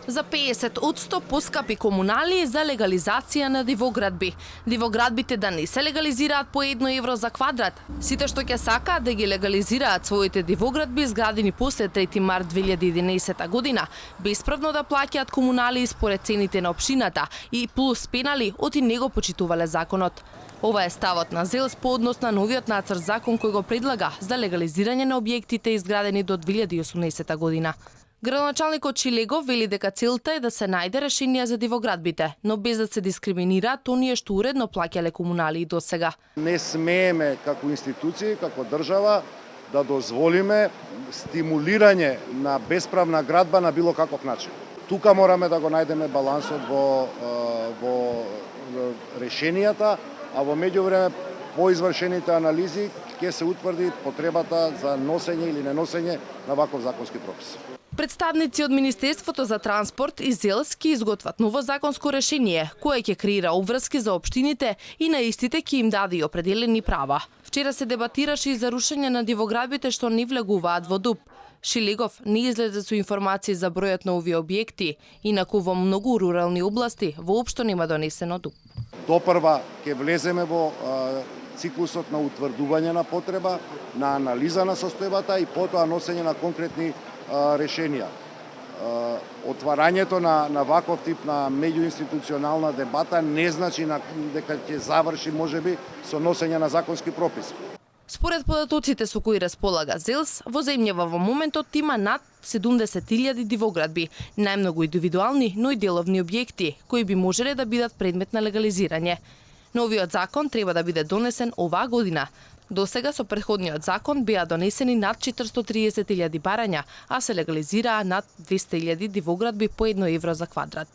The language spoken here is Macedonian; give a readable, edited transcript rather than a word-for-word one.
За 50% поскапи комунали за легализација на дивоградби. Дивоградбите да не се легализираат по 1 евро за квадрат. Сите што ќе сакаат да ги легализираат своите дивоградби изградени после 3 март 2011 година, бесправно да плаќаат комунали според цените на општината и плюс пенали оти не го почитувале законот. Ова е ставот на ЗЕЛС по однос на новиот нацрт закон кој го предлага за легализирање на објектите изградени до 2018 година. Градоначалникот Шилегов вели дека целта е да се најде решение за дивоградбите, но без да се дискриминираат оние што уредно плаќале комунали и досега. Не смееме како институции, како држава да дозволиме стимулирање на бесправна градба на било каков начин. Тука мораме да го најдеме балансот во решенијата, а во меѓувреме по извршените анализи ќе се утврди потребата за носење или неносење на ваков законски пропис. Представници од Министерството за транспорт и ЗЕЛС ќе изготват ново законско решение кое ќе креира обврски за општините и на истите ќе им даде определени права. Вчера се дебатираше и за рушење на дивоградбите што не влегуваат во ДУП. Шилегов не излезе со информации за бројот на овие објекти, инаку во многу рурални области воопшто нема донесено ДУП. Допрва ќе влеземе во циклусот на утврдување на потреба, на анализа на состојбата и потоа носење на конкретни решенија. Отварањето на ваков тип на меѓуинституционална дебата не значи дека ќе заврши можеби со носење на законски прописи. Според податоците со кои располага ЗЕЛС, во земјава во моментот има над 70.000 дивоградби, најмногу индивидуални, но и деловни објекти, кои би можеле да бидат предмет на легализирање. Новиот закон треба да биде донесен оваа година. Досега со претходниот закон беа донесени над 430.000 барања, а се легализираа над 200.000 дивоградби по 1 евро за квадрат.